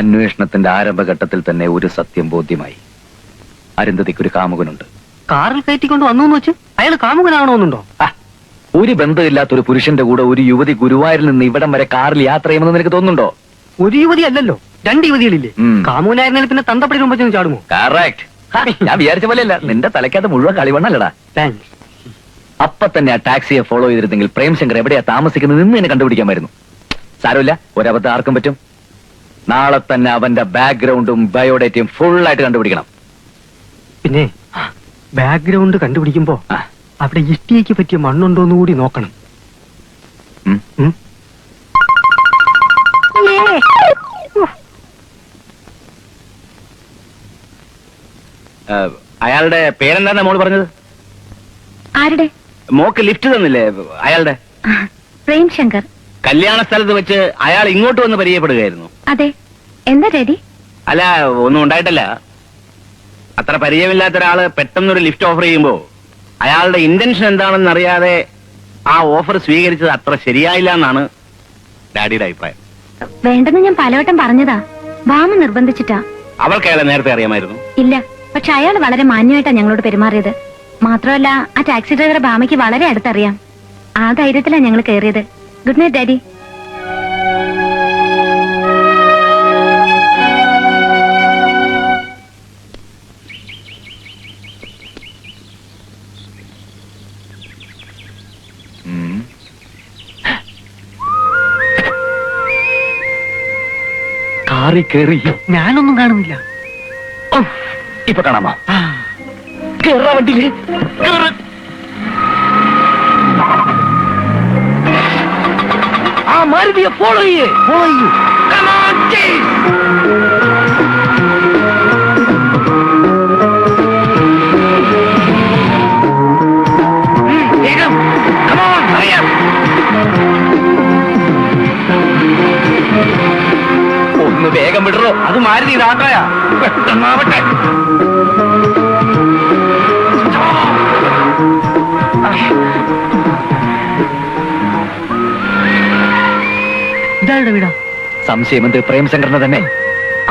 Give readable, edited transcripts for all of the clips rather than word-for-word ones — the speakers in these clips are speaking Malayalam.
അന്വേഷണത്തിന്റെ ആരംഭഘട്ടത്തിൽ തന്നെ ഒരു സത്യം ബോധ്യമായി. അരുന്ധതിക്ക് ഒരു കാമുകനുണ്ട്. കാറിൽ കയറ്റിക്കൊണ്ട് വന്നു എന്ന് വെച്ച് അയാൾ കാമുകനാവണമെന്നുണ്ടോ? ഒരു ബന്ധമില്ലാത്ത ഒരു പുരുഷന്റെ കൂടെ ഒരു യുവതി ഗുരുവായൂരിൽ നിന്ന് ഇവിടം വരെ കാറിൽ യാത്ര ചെയ്യുമെന്ന് നിനക്ക് തോന്നുന്നുണ്ടോ? ഒരു യുവതി അല്ലല്ലോ, 2 യുവതികളില്ലേ? കാമുകനായിരുന്നാൽ പിന്നെ തന്തപ്പടി മുമ്പ് ചാടുമോ? കറക്റ്റ്. ഞാൻ വിചാരിച്ച പോലെയല്ല, നിന്റെ തലയ്ക്കകത്ത് മുഴുവൻ കളിവണ്ണല്ലടാ. അപ്പൊ തന്നെ ആ ടാക്സിയെ ഫോളോ ചെയ്തിരുന്നെങ്കിൽ പ്രേംശങ്കർ എവിടെയാ താമസിക്കുന്നത് നിന്ന് എന്നെ കണ്ടുപിടിക്കാമായിരുന്നു. സാരമില്ല, ഒരബദ്ധം ആർക്കും പറ്റും. നാളെ തന്നെ അവന്റെ ബാക്ക്ഗ്രൗണ്ടും ബയോഡേറ്റയും ഫുള്ളായിട്ട് കണ്ടുപിടിക്കണം. പിന്നെ ബാക്ക്ഗ്രൗണ്ട് കണ്ടുപിടിക്കുമ്പോ അവിടെ ഇഷ്ടിയേക്ക് പറ്റിയ മണ്ണുണ്ടോന്ന് കൂടി നോക്കണം. അയാളുടെ പേരെന്താണ് മോള് പറഞ്ഞത്? ആരുടെ? മോക്ക് ലിഫ്റ്റ് തന്നില്ലേ അയാളുടെ? പ്രേംശങ്കർ. കല്യാണ സ്ഥലത്ത് വെച്ച് അയാൾ ഇങ്ങോട്ട് വന്ന് പരിചയപ്പെടുകയായിരുന്നു. അതെ. എന്താ ഡാഡി? അല്ല, ഒന്നും ഉണ്ടായിട്ടല്ല. അത്ര പരിചയമില്ലാത്ത ഒരാള് പെട്ടെന്നൊരു ലിഫ്റ്റ് ഓഫർ ചെയ്യുമ്പോ അയാളുടെ ഇന്റൻഷൻ എന്താണെന്ന് അറിയാതെ ആ ഓഫർ സ്വീകരിച്ചത് അത്ര ശരിയായില്ല എന്നാണ് ഡാഡിയുടെ അഭിപ്രായം. വേണ്ടെന്ന് ഞാൻ പലവട്ടം പറഞ്ഞതാ. ഭാമ നിർബന്ധിച്ചിട്ടാ. അവൾക്ക് അയാളെ നേരത്തെ അറിയാമായിരുന്നു? ഇല്ല, പക്ഷെ അയാൾ വളരെ മാന്യമായിട്ടാ ഞങ്ങളോട് പെരുമാറിയത്. മാത്രമല്ല, ആ ടാക്സി ഡ്രൈവറെ ഭാമയ്ക്ക് വളരെ അടുത്തറിയാം. ആ ധൈര്യത്തിലാ ഞങ്ങൾ കയറിയത്. Good night daddy. കാറി കേറി ഞാനൊന്നും കാണുന്നില്ല. ഇപ്പൊ കാണാമോ? കേറ വണ്ടിയില്. ആ മാരുതിയെ ഫോളോ ചെയ്യേ. ഒന്ന് വേഗം വിടറോ, അത് മാരുതി ഇതാക്കയാ. പെട്ടെന്നാവട്ടെ. ഇതാരുടെ വീടാ? സംശയം എന്ത്? പ്രേംശങ്കറിനെ തന്നെ.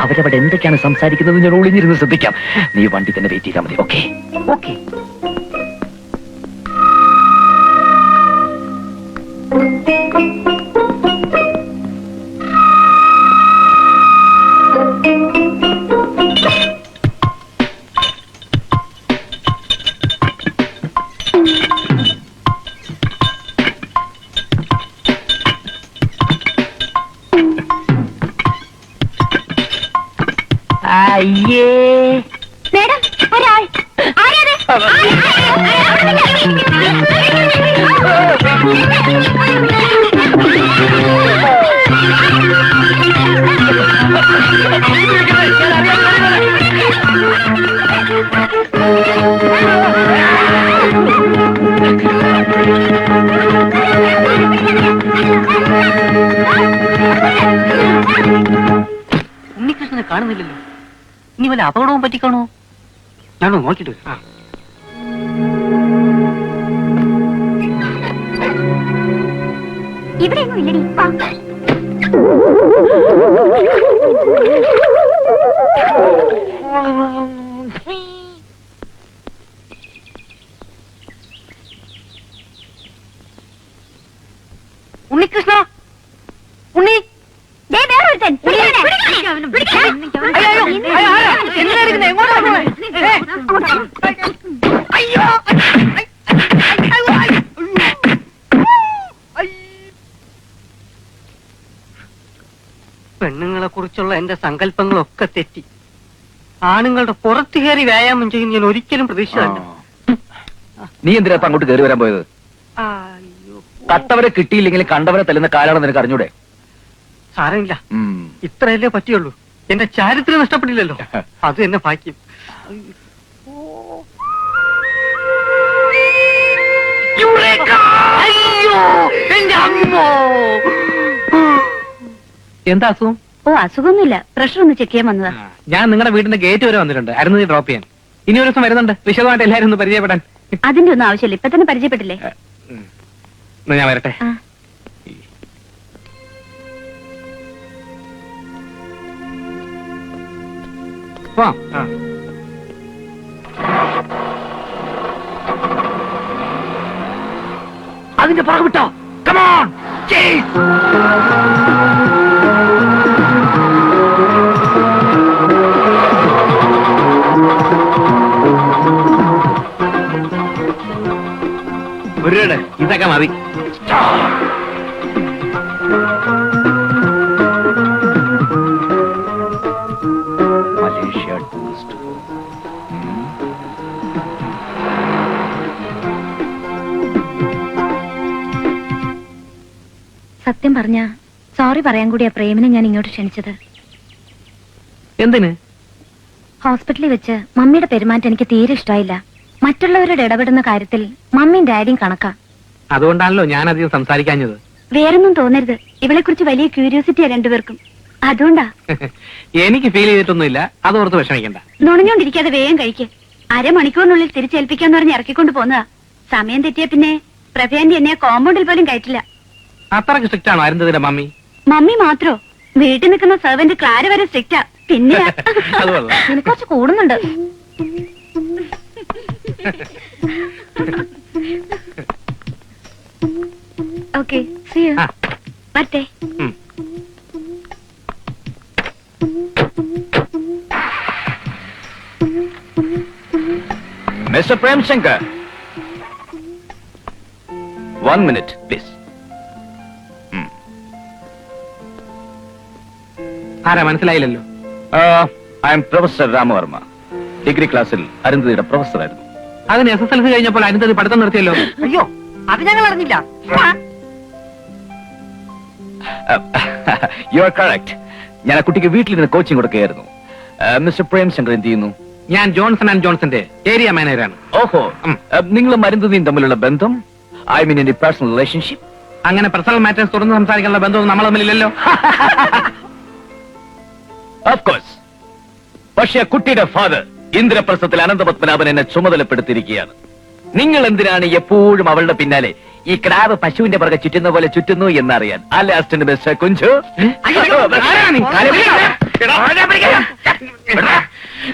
അവരവിടെ എന്തൊക്കെയാണ് സംസാരിക്കുന്നത് ഞാൻ ഒളിഞ്ഞിരുന്ന് ശ്രദ്ധിക്കാം. നീ വണ്ടി തന്നെ വെയിറ്റ് ചെയ്താൽ മതി. Okay okay. അയ്യേ മേഡം, ഒരാൾ. ഉണ്ണികൃഷ്ണനെ കാണുന്നില്ലല്ലോ. ഇനി വല്ല അപകടവും പറ്റിക്കാണോ? ഞാനോ നോക്കിട്ട്. ഇവിടെയൊന്നും ഇല്ലടി. ഉണ്ണികൃഷ്ണ, ഉണ്ണി. പെണ്ണുങ്ങളെ കുറിച്ചുള്ള എന്റെ സങ്കല്പങ്ങളൊക്കെ തെറ്റി. ആണുങ്ങളുടെ പുറത്തു കയറി വ്യായാമം ചെയ്യും ഞാൻ ഒരിക്കലും പ്രതീക്ഷിച്ചതല്ല. നീ എന്തിനാ അങ്ങോട്ട് കയറി വരാൻ പോയത്? കട്ടവരെ കിട്ടിയില്ലെങ്കിൽ കണ്ടവരെ തല്ലുന്ന കാലാണെന്ന് നിനക്ക് അറിഞ്ഞൂടെ? സാരമില്ല, ഇത്രയല്ലേ പറ്റിയുള്ളൂ. എന്റെ ചാരിത്രം നഷ്ടപ്പെടില്ലല്ലോ, അത് എന്നെ ഭാഗ്യം. എന്താ അസുഖം? ഓ, അസുഖമൊന്നുമില്ല. പ്രഷർ ഒന്ന് ചെക്ക് ചെയ്യാൻ വന്നതാ. ഞാൻ നിങ്ങളുടെ വീടിന്റെ ഗേറ്റ് വരെ വന്നിട്ടുണ്ട്. അരുന്ന് ഡ്രോപ്പ് ചെയ്യാൻ. ഇനി ഒരു ദിവസം വരുന്നുണ്ട്, വിശദമായിട്ട് എല്ലാവരും ഒന്ന് പരിചയപ്പെടാൻ. അതിന്റെ ഒന്നും ആവശ്യമില്ല, ഇപ്പൊ തന്നെ പരിചയപ്പെട്ടില്ലേ. ഞാൻ വരട്ടെ. പോവാം. അതിന്റെ പുറകെ വിട്ടോ. കമോൺ. ഇതൊക്കെ മതി. Malaysia tourist home. സത്യം പറഞ്ഞ സോറി പറയാൻ കൂടിയാ പ്രേമിനെ ഞാൻ ഇങ്ങോട്ട് ക്ഷണിച്ചത്. എന്തിന്? ഹോസ്പിറ്റലിൽ വെച്ച് മമ്മിയുടെ പെരുമാറ്റം എനിക്ക് തീരെ ഇഷ്ടമായില്ല. മറ്റുള്ളവരോട് ഇടപെടുന്ന കാര്യത്തിൽ മമ്മിയും ഡാഡിയും കണക്കാ. അതുകൊണ്ടാണല്ലോ ഞാൻ അധികം സംസാരിക്കാഞ്ഞത്. വേറൊന്നും തോന്നരുത്, ഇവളെ കുറിച്ച് വലിയ ക്യൂരിയോസിറ്റിയാ രണ്ടുപേർക്കും. അതുകൊണ്ടാ. എനിക്ക് ഫീൽ ചെയ്തിട്ടൊന്നുമില്ല, അത് ഓർത്ത് വിഷമിക്കണ്ട. നുണഞ്ഞോണ്ടിരിക്കാതെ വേഗം കഴിക്ക്. അരമണിക്കൂറിനുള്ളിൽ തിരിച്ചേൽപ്പിക്കാന്ന് പറഞ്ഞ് ഇറക്കിക്കൊണ്ട് പോന്നതാ. സമയം തെറ്റിയ പിന്നെ പ്രഭയാന്റി എന്നെ കോമ്പൗണ്ടിൽ പോലും കയറ്റില്ല. അത്രക്ക് സ്ട്രിക്റ്റ് ആണോ അരുന്ധതിന്റെ മമ്മി? മമ്മി മാത്രോ? വീട്ടിൽ നിൽക്കുന്ന സെർവന്റ് ക്ലാര വരെ സ്ട്രിക്റ്റാ. പിന്നെ അത് കൊള്ളാം. നിനക്ക് കുറച്ച് കൂടുന്നുണ്ട്. Okay, see you. ആ. വരട്ടെ. ഉം. Mister Premshankar, 1 minute please. ആരാ മനസ്സിലായില്ലല്ലോ? I am professor Ramavarma. Degree ക്ലാസ്സിൽ അരുന്ധതിയുടെ പ്രൊഫസറായിരുന്നു. അതിന് SSLC കഴിഞ്ഞപ്പോൾ അരുന്ധതി പഠിത്തം നിർത്തിയല്ലോ. അയ്യോ, അത് ഞങ്ങൾ അറിഞ്ഞില്ല. You are correct. ഞാൻ ആ കുട്ടിക്ക് വീട്ടിൽ നിന്ന് കോച്ചിങ് കൊടുക്കുകയായിരുന്നു. മിസ്റ്റർ പ്രേംശങ്കർ എന്ത് ചെയ്യുന്നു? ഞാൻ ജോൺസൺ ആൻഡ് ജോൺസന്റെ ഏരിയ മാനേജറാണ്. ഓഹോ, നിങ്ങളും അരുന്ധതിയും തമ്മിലുള്ള ബന്ധം, ഐ മീൻ എന്റെ പേഴ്സണൽ റിലേഷൻഷിപ്പ്? അങ്ങനെ പേഴ്സണൽ മാറ്റേഴ്സ് തുറന്ന് സംസാരിക്കാനുള്ള ബന്ധമൊന്നും നമ്മൾ തമ്മിലില്ലല്ലോ. Of course. പക്ഷേ ആ കുട്ടിയുടെ ഫാദർ ഇന്ദ്രപ്രസ്ഥത്തിൽ അനന്തപത്മനാഭൻ എന്നെ ചുമതലപ്പെടുത്തിയിരിക്കുകയാണ്. നിങ്ങൾ എന്തിനാണ് എപ്പോഴും അവളുടെ പിന്നാലെ ഈ ക്രാബ് പശുവിന്റെ പുറകെ ചുറ്റുന്ന പോലെ ചുറ്റുന്നു എന്നറിയാൻ. അല്ലെ അസിസ്റ്റന്റ് മിസ്റ്റർ കുഞ്ചു?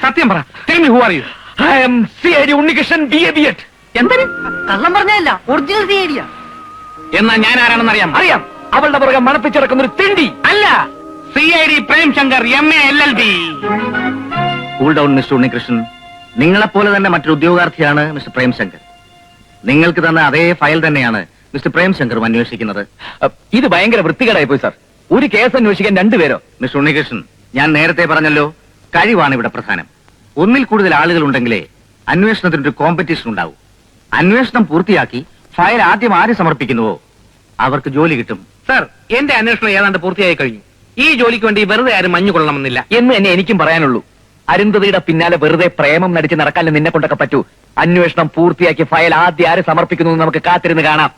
സത്യം പറ. Tell me who are you? I am CID Unnikrishnan BA. എന്തിന്? കള്ളം പറഞ്ഞല്ല, ഒറിജിനൽ തീയടിയാ. എന്നാ ഞാൻ ആരാണെന്ന് അറിയാം. അറിയാം. അവളുടെ പുറകെ മണപ്പിച്ചിറക്കുന്ന ഒരു തിണ്ടി അല്ല, CID Premshankar MA LLB. Cool down mister Unnikrishnan. നിങ്ങളെപ്പോലെ തന്നെ മറ്റൊരു ഉദ്യോഗാർത്ഥിയാണ് മിസ്റ്റർ പ്രേംശങ്കർ. നിങ്ങൾക്ക് തന്ന അതേ ഫയൽ തന്നെയാണ് മിസ്റ്റർ പ്രേംശങ്കറും അന്വേഷിക്കുന്നത്. ഇത് ഭയങ്കര വൃത്തികേടായി പോയി സാർ. ഒരു കേസ് അന്വേഷിക്കാൻ രണ്ടുപേരോ? മിസ്റ്റർ ഉണ്ണികൃഷ്ണൻ, ഞാൻ നേരത്തെ പറഞ്ഞല്ലോ, കഴിവാണ് ഇവിടെ പ്രധാനം. ഒന്നിൽ കൂടുതൽ ആളുകൾ ഉണ്ടെങ്കിലേ അന്വേഷണത്തിനൊരു കോമ്പറ്റീഷൻ ഉണ്ടാവും. അന്വേഷണം പൂർത്തിയാക്കി ഫയൽ ആദ്യം ആര് സമർപ്പിക്കുന്നുവോ അവർക്ക് ജോലി കിട്ടും. സർ, എന്റെ അന്വേഷണം ഏതാണ്ട് പൂർത്തിയായി കഴിഞ്ഞു. ഈ ജോലിക്ക് വേണ്ടി വെറുതെ ആരും മഞ്ഞു കൊള്ളണമെന്നില്ല എന്ന് തന്നെ എനിക്കും പറയാനുള്ളൂ. അരുന്ധതിയുടെ പിന്നാലെ വെറുതെ പ്രേമം നടിച്ച് നടക്കാനും നിന്നെ കൊണ്ടൊക്കെ പറ്റൂ. അന്വേഷണം പൂർത്തിയാക്കി ഫയൽ ആദ്യം ആര് സമർപ്പിക്കുന്നു എന്ന് നമുക്ക് കാത്തിരുന്ന് കാണാം.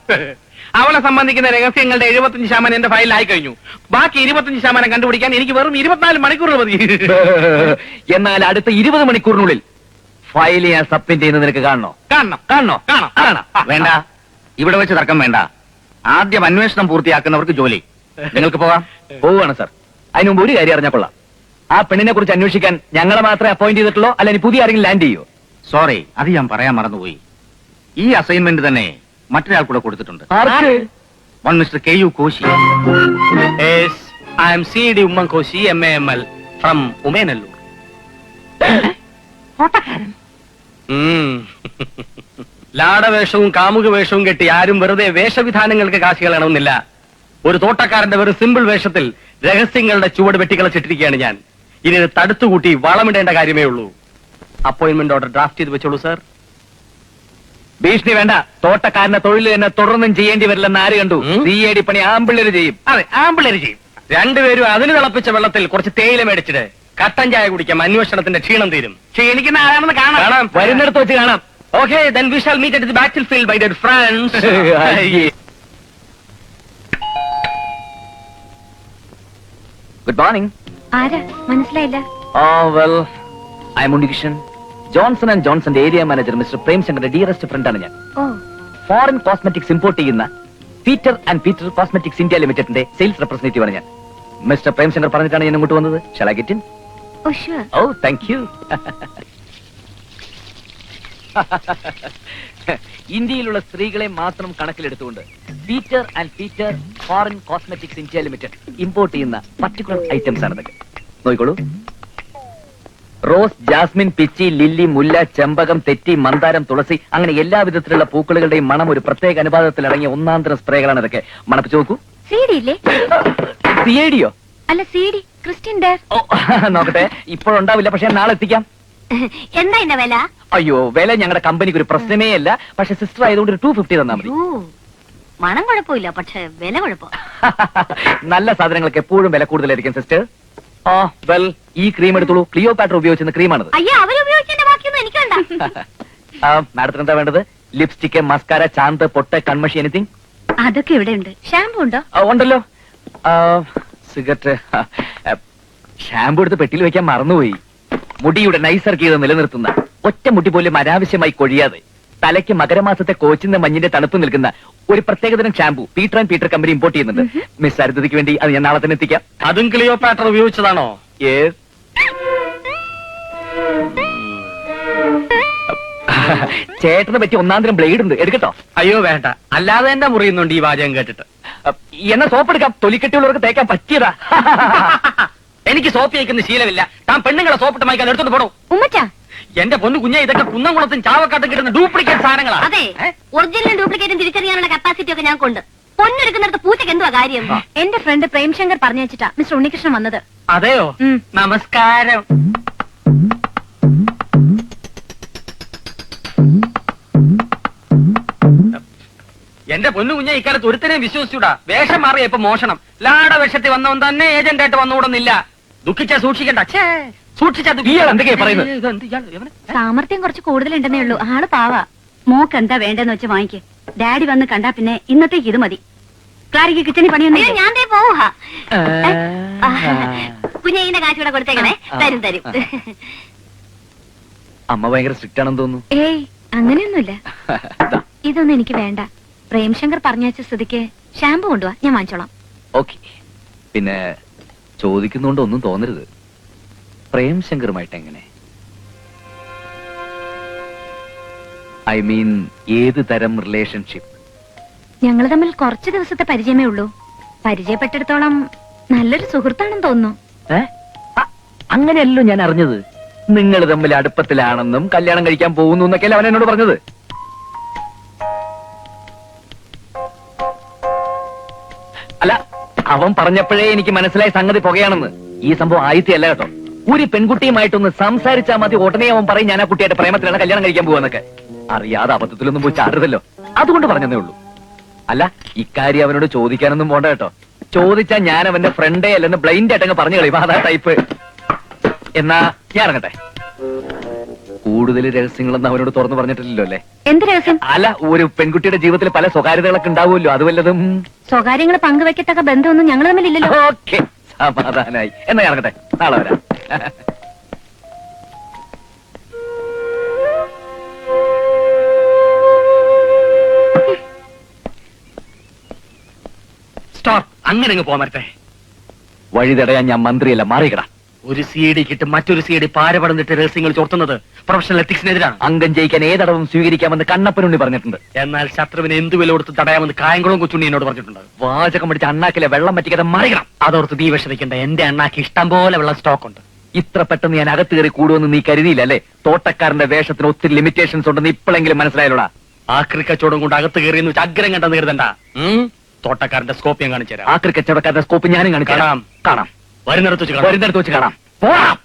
അവളെ സംബന്ധിക്കുന്ന രഹസ്യങ്ങളുടെ 75% എന്റെ ഫയലിലായി കഴിഞ്ഞു. ബാക്കി 25% കണ്ടുപിടിക്കാൻ എനിക്ക് വെറും 24 മണിക്കൂർ മതി. എന്നാൽ അടുത്ത 20 മണിക്കൂറിനുള്ളിൽ ഫയൽ ഞാൻ സബ്മിറ്റ് ചെയ്യുന്നത് നിനക്ക് കാണണോ? കാണണം. കാണണോ? കാണാം. കാണാം. വേണ്ട, ഇവിടെ വെച്ച് തർക്കം വേണ്ട. ആദ്യം അന്വേഷണം പൂർത്തിയാക്കുന്നവർക്ക് ജോലി. നിങ്ങൾക്ക് പോകാം. പോവുകയാണ് സാർ. അതിന് മുമ്പ് ഒരു കാര്യം അറിഞ്ഞാൽ കൊള്ളാം. ആ പെണ്ണിനെ കുറിച്ച് അന്വേഷിക്കാൻ ഞങ്ങളെ മാത്രമേ അപ്പോയിന്റ് ചെയ്തിട്ടുള്ളൂ, അല്ല ഇനി പുതിയ ആരെങ്കിലും ലാൻഡ് ചെയ്യോ? സോറി, അത് ഞാൻ പറയാൻ മറന്നുപോയി. ഈ അസൈൻമെന്റ് തന്നെ മറ്റൊരാൾ കൂടെ കൊടുത്തിട്ടുണ്ട്. One mister KU Koshy. I am CID Oommenkoshy MAML from Umenallur. ലാടവേഷവും കാമുക വേഷവും കെട്ടി ആരും വെറുതെ വേഷവിധാനങ്ങൾക്ക് കാശ് കളയണമെന്നില്ല. ഒരു തോട്ടക്കാരന്റെ വെറും സിമ്പിൾ വേഷത്തിൽ രഹസ്യങ്ങളുടെ ചുവട് വെട്ടിക്കളച്ചിട്ടിരിക്കുകയാണ് ഞാൻ. ഇനി ഇത് തടുത്തുകൂട്ടി വളമിടേണ്ട കാര്യമേ ഉള്ളൂ. അപ്പോയിന്റ്മെന്റ് ഓർഡർ ഡ്രാഫ്റ്റ് ചെയ്ത് വെച്ചോളൂ സാർ. ഭീഷണി വേണ്ട. തോട്ടക്കാരന്റെ തൊഴിൽ തന്നെ തുടർന്നും ചെയ്യേണ്ടി വരില്ലെന്ന് ആര് കണ്ടു? CID പണി ആമ്പിള്ളേര് ചെയ്യും. അതെ, ആമ്പിള്ളേര് ചെയ്യും. രണ്ടുപേരും അതിന് തിളപ്പിച്ച വെള്ളത്തിൽ കുറച്ച് തേയില മേടിച്ചിട്ട് കട്ടൻ ചായ കുടിക്കാം. അന്വേഷണത്തിന്റെ ക്ഷീണം തീരും. ക്ഷീണിക്കുന്ന ആരാണെന്ന് കാണാം. വരുന്നിടത്ത് വെച്ച് കാണാം. Okay, then we shall meet at the battlefield, my dear friends. Good morning. ആരാ? മനസ്സിലായില്ല. Well, I am Unnikrishnan. Johnson and ജോൺസന്റെ ഏരിയ മാനേജർ മിസ്റ്റർ പ്രേംശങ്കറിന്റെ ഡിയറസ്റ്റ് ഫ്രണ്ടാണ് ഞാൻ. ഓ, ഫോറിൻ കോസ്മെറ്റിക്സ് ഇമ്പോർട്ട് ചെയ്യുന്ന Peter and Peter cosmetics India ലിമിറ്റഡിന്റെ സെയിൽസ് റെപ്രസെന്റേറ്റീവ് ആണ് ഞാൻ. മിസ്റ്റർ പ്രേംശങ്കർ പറഞ്ഞിട്ടാണ് ഞാൻ ഇങ്ങോട്ട് വന്നത്. Shall I get in? Oh sure. Oh thank you. ഇന്ത്യയിലുള്ള സ്ത്രീകളെ മാത്രം കണക്കിലെടുത്തുകൊണ്ട് Peter and Peter foreign cosmetics India limited import ചെയ്യുന്ന പർട്ടിക്കുലർ ഐറ്റംസ് ആണ് ഇതൊക്കെ. നോക്കിക്കോളൂ. റോസ്, ജാസ്മിൻ, പിച്ചി, ലില്ലി, മുല്ല, ചെമ്പകം, തെറ്റി, മന്ദാരം, തുളസി അങ്ങനെ എല്ലാ വിധത്തിലുള്ള പൂക്കളുടെയും മണം ഒരു പ്രത്യേക അനുപാതത്തിൽ അടങ്ങിയ ഒന്നാന്തരം സ്പ്രേകളാണ് ഇതൊക്കെ. മണപ്പിച്ചു നോക്കൂ. CD ഇല്ലേ? സിഐഡിയോ? അല്ല CD, ക്രിസ്ത്യൻ ഡയർ. ഓ നോക്കട്ടെ, ഇപ്പോഴുണ്ടാവില്ല, പക്ഷെ നാളെ എത്തിക്കാം. എന്താ ഇതിന്റെ വില? അയ്യോ, വില ഞങ്ങളുടെ കമ്പനിക്ക് ഒരു പ്രശ്നമേ അല്ല. പക്ഷെ സിസ്റ്റർ ആയതുകൊണ്ട് ഒരു 250 തന്നാ മതി. മണം കുഴപ്പമില്ല, പക്ഷെ വില കുഴപ്പം. നല്ല സാധനങ്ങൾക്ക് എപ്പോഴും വില കൂടുതലായിരിക്കും സിസ്റ്റർ. ആ വെൽ, ഈ ക്രീം എടുത്തോളൂ. ക്ലിയോപാട്ര ഉപയോഗിക്കുന്ന ക്രീമാണത്. അയ്യോ, അവരുപയോഗിച്ചതിന്റെ ബാക്കിയൊന്നും എനിക്കുണ്ട. മാഡത്തിന് എന്താ വേണ്ടത്? ലിപ്സ്റ്റിക്, മസ്കാര, ചാന്ത്, പൊട്ട്, കൺമഷി, എനിത്തിങ്? അതൊക്കെ ഇവിടെ ഉണ്ട്. ഷാമ്പു ഉണ്ടോ? ഉണ്ടല്ലോ. സിഗരറ്റ്, ഷാമ്പു എടുത്ത് പെട്ടിയിൽ വെക്കാൻ മറന്നുപോയി. മുടിയുടെ നൈസർഗീയത നിലനിർത്തുന്ന, ഒറ്റ മുടി പോലും അനാവശ്യമായി കൊഴിയാതെ തലയ്ക്ക് മകരമാസത്തെ കോച്ചിന്റെ മഞ്ഞിന്റെ തണുപ്പ് നിൽക്കുന്ന ഒരു പ്രത്യേകതരം shampoo Peter and Peter company import ചെയ്യുന്നുണ്ട്. മിസ് അരുതയ്ക്ക് വേണ്ടി അത് ഞാൻ നാളെ തന്നെ എത്തിക്കാം. അതും ക്ലിയോപാട്ര ഉപയോഗിച്ചതാണോ? Yes. ചേട്ടന് പറ്റി ഒന്നാന്തരം ബ്ലേഡ് ഉണ്ട്, എടുക്കട്ടോ? അയ്യോ വേണ്ട, അല്ലാതെ തന്നെ മുറിയുന്നുണ്ട് ഈ വാചകം കേട്ടിട്ട്. എന്നാ സോപ്പ് എടുക്കാം, തൊലിക്കെട്ടിയുള്ളവർക്ക് തേക്കാൻ പറ്റിയതാ. എനിക്ക് സോപ്പ് കഴിക്കുന്ന ശീലമില്ല. താൻ പെണ്ണുങ്ങളെ സോപ്പിട്ട് മായ്ക്കാൻ എടുത്തോണ്ട് പോണോ? ഉമ്മച്ചാ, എന്റെ പൊന്നു കുഞ്ഞ, ഇതൊക്കെ കുന്നംകുളത്തും ചാവക്കാട്ടും കിട്ടുന്ന ഡ്യൂപ്ലിക്കേറ്റ് സാധനങ്ങളാണ്. അതെ, ഒറിജിനലും ഡ്യൂപ്ലിക്കേറ്റും തിരിച്ചറിയാനുള്ള കപ്പാസിറ്റി ഒക്കെ ഞാൻ കൊണ്ട്. പൊന്നെടുക്കുന്നിടത്ത് പൂച്ചക്ക് എന്തുവാ കാര്യം? എന്റെ ഫ്രണ്ട് പ്രേംശങ്കർ പറഞ്ഞു വെച്ചിട്ടാ മിസ്റ്റർ ഉണ്ണികൃഷ്ണൻ വന്നത്. അതെയോ? നമസ്കാരം. എന്റെ പൊന്നു കുഞ്ഞ, ഇക്കാലത്ത് ഒരുത്തനെയും വിശ്വസിച്ചൂടാ. വേഷം മാറിയ ഇപ്പൊ മോഷണം. ലാട വേഷത്തിൽ വന്നവൻ തന്നെ ഏജന്റ് ആയിട്ട് വന്നുകൂടുന്നില്ല. ദുഃഖിച്ചാ സൂക്ഷിക്കണ്ട. സൂക്ഷിച്ചാ എന്തൊക്കെയാ പറയുന്നത്? സാമർത്ഥ്യം കുറച്ച് കൂടുതലുണ്ടെന്നേ ഉള്ളൂ. ആള് പാവാ. മോക്ക് എന്താ വേണ്ടെന്ന് വെച്ച് വാങ്ങിക്ക്. ഡാഡി വന്ന് കണ്ടാ പിന്നെ ഇന്നത്തേക്ക് ഇത് മതി. ക്ലാരിക്ക് കിച്ചണിൽ പണിയൊന്നും ഞാൻ പോവാ. കുഞ്ഞിന്റെ കാശൂടെ കൊടുത്തേക്കണേ. തരും തരും. അമ്മ ഭയങ്കര സ്ട്രിക്റ്റ് ആണെന്ന് തോന്നുന്നു. ഏയ്, അങ്ങനെയൊന്നുമില്ല. ഇതൊന്നും എനിക്ക് വേണ്ട. പ്രേംശങ്കർ പറഞ്ഞയച്ച സ്ഥിതിക്ക് ഷാമ്പു കൊണ്ടുവാ, ഞാൻ വാങ്ങിച്ചോളാം. ഓക്കെ. പിന്നെ ചോദിക്കുന്നോണ്ട് ഒന്നും തോന്നരുത്. പ്രേംശങ്കറുമായിട്ട് എങ്ങനെ? ഐ മീൻ, ഏത് തരം റിലേഷൻഷിപ്പ്? ഞങ്ങൾ തമ്മിൽ കുറച്ച് ദിവസത്തെ പരിചയമേ ഉള്ളൂ. പരിചയപ്പെട്ടിടത്തോളം നല്ലൊരു സുഹൃത്താണെന്ന് തോന്നുന്നു. അങ്ങനെയല്ലോ ഞാൻ അറിഞ്ഞത്. നിങ്ങൾ തമ്മിൽ അടുപ്പത്തിലാണെന്നും കല്യാണം കഴിക്കാൻ പോകുന്നു എന്നൊക്കെയല്ലേ അവൻ എന്നോട് പറഞ്ഞത്. അല്ല, അവൻ പറഞ്ഞപ്പോഴേ എനിക്ക് മനസ്സിലായ സംഗതി പുകയാണെന്ന്. ഈ സംഭവം ആയിത്തല്ല കേട്ടോ. ഒരു പെൺകുട്ടിയുമായിട്ടൊന്ന് സംസാരിച്ചാൽ മതി, ഉടനെ അവൻ പറയും ഞാൻ ആ കുട്ടിയായിട്ട് പ്രേമത്തിലാണ് കല്യാണം കഴിക്കാൻ പോവാന്നൊക്കെ. അറിയാതെ അബദ്ധത്തിലൊന്നും പോയി ചാടരുതല്ലോ, അതുകൊണ്ട് പറഞ്ഞതേ ഉള്ളൂ. അല്ല, ഇക്കാര്യം അവനോട് ചോദിക്കാനൊന്നും പോണ്ട കേട്ടോ. ചോദിച്ചാൽ ഞാൻ അവന്റെ ഫ്രണ്ടേ അല്ലെന്ന് ബ്ലൈൻഡ് ആയിട്ടങ്ങ് പറഞ്ഞു കളയും. അതാ ടൈപ്പ്. എന്നാ ഞാൻ ഇറങ്ങട്ടെ. കൂടുതൽ രഹസ്യങ്ങളൊന്നും അവനോട് തുറന്നു പറഞ്ഞിട്ടില്ലല്ലോ അല്ലേ? എന്ത് രഹസ്യം? അല്ല, ഒരു പെൺകുട്ടിയുടെ ജീവിതത്തിൽ പല സ്വകാര്യതകളൊക്കെ ഉണ്ടാവുമല്ലോ, അത് വല്ലതും? സ്വകാര്യങ്ങൾ പങ്കുവെക്കത്തക്ക ബന്ധമൊന്നും ഞങ്ങൾ തമ്മിലില്ലല്ലോ. ഓക്കെ, സമാധാനായി. എന്നാ ഇറങ്ങട്ടെ, നാളെ വരാം. സ്റ്റോപ്പ്. അങ്ങനെ അങ്ങ് പോകാൻ വരട്ടെ. വഴി തടയാൻ ഞാൻ മന്ത്രിയല്ല, മാറിക്കട. ഒരു CD കിട്ടും മറ്റൊരു CD പാരപടന്നിട്ട് രഹസ്യങ്ങൾ ചോർത്തുന്നത് പ്രൊഫഷണൽ എത്തിക്സിനെതിരാണ്. അംഗം ജയിക്കാൻ ഏതടവും സ്വീകരിക്കാമെന്ന് കണ്ണപ്പനുണ്ണി പറഞ്ഞിട്ടുണ്ട്. എന്നാൽ ശത്രുവിനെ എന്ത് വില കൊടുത്ത് തടയാമെന്ന് കായംകുളം കൊച്ചുണ്ണി എന്നോട് പറഞ്ഞിട്ടുണ്ട്. വാചകം പിടിച്ച അണ്ണാക്കിലെ വെള്ളം പറ്റിക്കാതെ മറികടം. അതോർത്ത് നീ വിഷമിക്കണ്ട. എന്റെ അണ്ണാക്ക് ഇഷ്ടം പോലെ വെള്ളം സ്റ്റോക്ക് ഉണ്ട്. ഇത്ര പെട്ടെന്ന് ഞാൻ അകത്ത് കയറി കൂടുമെന്ന് നീ കരുതിയില്ല അല്ലേ? തോട്ടക്കാരന്റെ വേഷത്തിന് ഒത്തിരി ലിമിറ്റേഷൻസ് ഉണ്ടെന്ന് ഇപ്പോഴെങ്കിലും മനസ്സിലായല്ലോടാ. ആക്രി കച്ചവടം കൊണ്ട് അകത്ത് കയറിയെന്ന് വെച്ച് അഗ്രം കണ്ടെന്ന് കരുതണ്ട. തോട്ടക്കാരന്റെ സ്കോപ്പ് ഞാൻ കാണിച്ചു തരാം. ആക്രി കച്ചവടക്കാരന്റെ സ്കോപ്പ് ഞാനും കാണിക്കാം. കാണാം. കാണാം. വരുന്നിടത്ത് വെച്ച് വരുന്നിടത്ത് വെച്ച് കാണാം. പോടാം.